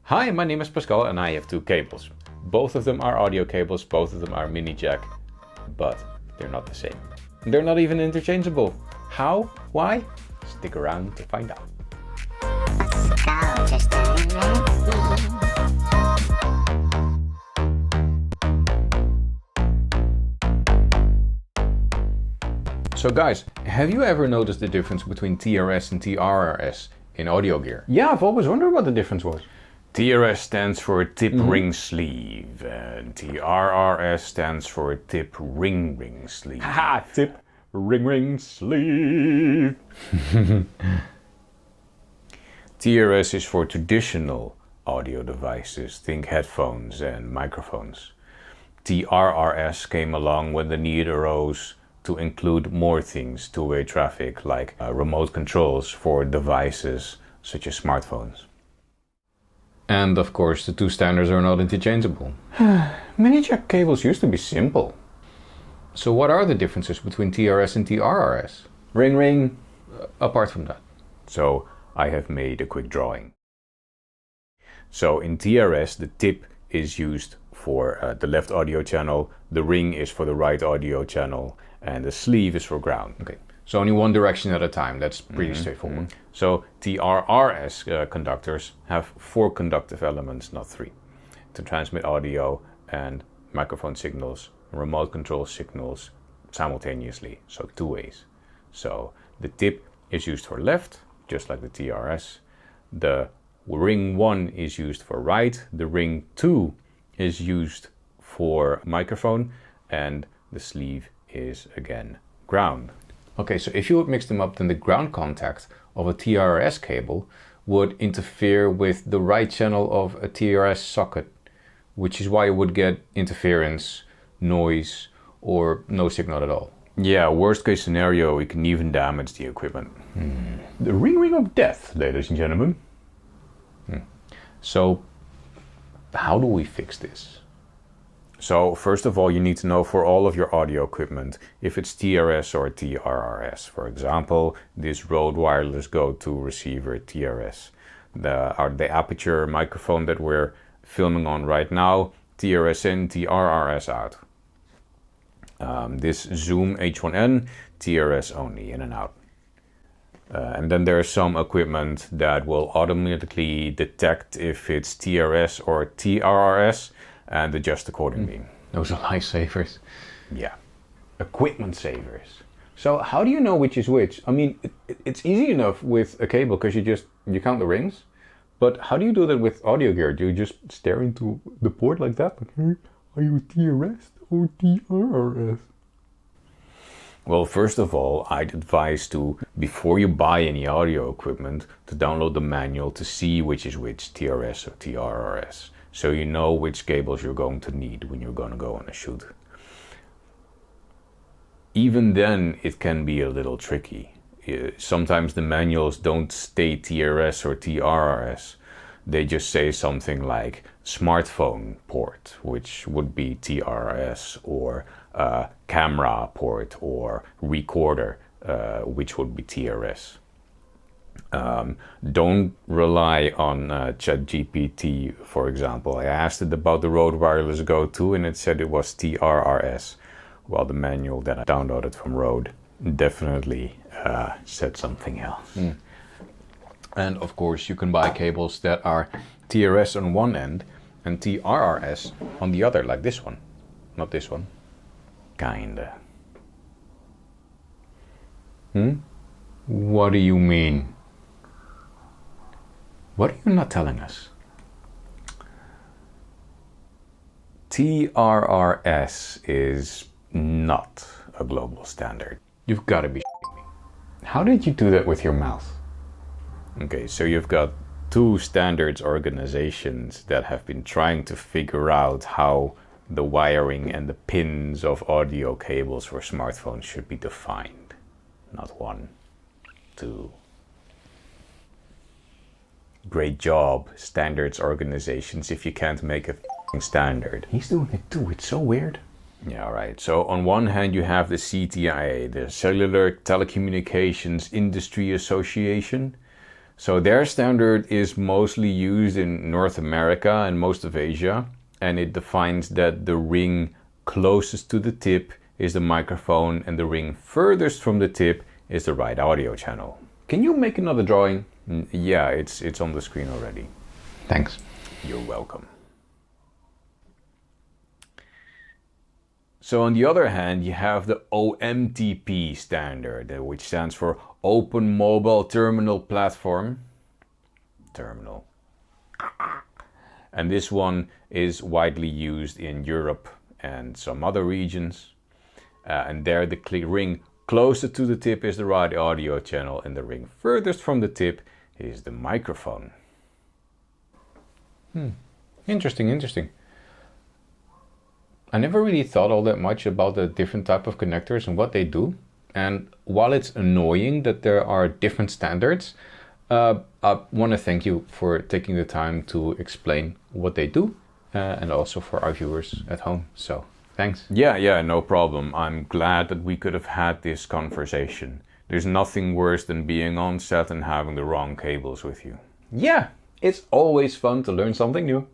Hi, my name is Pascal and I have two cables. Both of them are audio cables, both of them are mini jack, but they're not the same. They're not even interchangeable. How? Why? Stick around to find out. So guys, have you ever noticed the difference between TRS and TRRS in audio gear? Yeah, I've always wondered what the difference was. TRS stands for tip ring sleeve and TRRS stands for tip ring sleeve. Haha, tip ring sleeve. TRS is for traditional audio devices, think headphones and microphones. TRRS came along when the need arose to include more things, two-way traffic, like remote controls for devices such as smartphones. And of course, the two standards are not interchangeable. Mini jack cables used to be simple. So what are the differences between TRS and TRRS? Ring. Apart from that. So I have made a quick drawing. So in TRS, the tip is used for the left audio channel, the ring is for the right audio channel, and the sleeve is for ground. Okay, so only one direction at a time. That's pretty straightforward. So TRRS conductors have 4 conductive elements, not 3, to transmit audio and microphone signals, remote control signals simultaneously, so 2 ways. So the tip is used for left, just like the TRS. The ring 1 is used for right, the ring 2 is used for microphone, and the sleeve is again ground. Okay, so if you would mix them up, then the ground contact of a TRRS cable would interfere with the right channel of a TRS socket, which is why you would get interference, noise, or no signal at all. Yeah, worst case scenario, it can even damage the equipment. The ring of death, ladies and gentlemen. So, how do we fix this? So first of all, you need to know for all of your audio equipment if it's TRS or TRRS. For example, this Rode Wireless Go-To receiver TRS. The Aputure microphone that we're filming on right now, TRS in, TRRS out. This Zoom H1N, TRS only, in and out. And then there's some equipment that will automatically detect if it's TRS or TRRS and adjust accordingly. Those are lifesavers. Yeah. Equipment savers. So how do you know which is which? I mean, it's easy enough with a cable because you count the rings. But how do you do that with audio gear? Do you just stare into the port like that? Like, hey, are you TRS or TRRS? Well, first of all, I'd advise to, before you buy any audio equipment, to download the manual to see which is which, TRS or TRRS. So you know which cables you're going to need when you're going to go on a shoot. Even then, it can be a little tricky. Sometimes the manuals don't state TRS or TRRS. They just say something like smartphone port, which would be TRS, or camera port, or recorder, which would be TRS. Don't rely on ChatGPT, for example. I asked it about the Rode Wireless Go-To and it said it was TRRS. Well, the manual that I downloaded from Rode definitely said something else. And of course you can buy cables that are TRS on one end and TRRS on the other, like this one. Not this one. Kinda. What do you mean? What are you not telling us? TRRS is not a global standard. You've got to be shitting me. How did you do that with your mouth? Okay, so you've got 2 standards organizations that have been trying to figure out how the wiring and the pins of audio cables for smartphones should be defined. Not 1, 2. Great job, standards organizations, if you can't make a standard. He's doing it too, it's so weird. Yeah, right. So on one hand you have the CTIA, the Cellular Telecommunications Industry Association. So their standard is mostly used in North America and most of Asia, and it defines that the ring closest to the tip is the microphone and the ring furthest from the tip is the right audio channel. Can you make another drawing? Yeah, it's on the screen already. Thanks. You're welcome. So on the other hand, you have the OMTP standard, which stands for Open Mobile Terminal Platform. Terminal. And this one is widely used in Europe and some other regions. And there the ring closer to the tip is the right audio channel, and the ring furthest from the tip is the microphone. Interesting. I never really thought all that much about the different type of connectors and what they do. And while it's annoying that there are different standards, I want to thank you for taking the time to explain what they do, and also for our viewers at home. So thanks. Yeah, no problem. I'm glad that we could have had this conversation. There's nothing worse than being on set and having the wrong cables with you. Yeah, it's always fun to learn something new.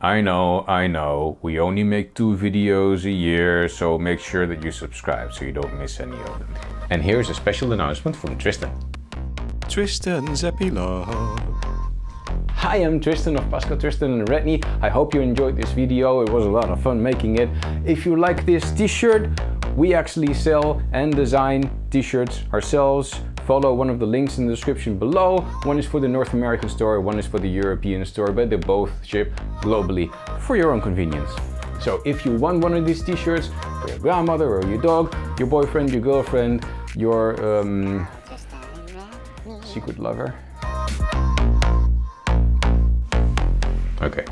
I know. We only make 2 videos a year, so make sure that you subscribe so you don't miss any of them. And here's a special announcement from Tristan. Tristan's Epilogue. Hi, I'm Tristan of Pascal, Tristan and Redney. I hope you enjoyed this video. It was a lot of fun making it. If you like this t-shirt, we actually sell and design t-shirts ourselves. Follow one of the links in the description below. One is for the North American store, one is for the European store, but they both ship globally for your own convenience. So if you want one of these t-shirts for your grandmother or your dog, your boyfriend, your girlfriend, your secret lover. Okay.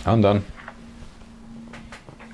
I'm done.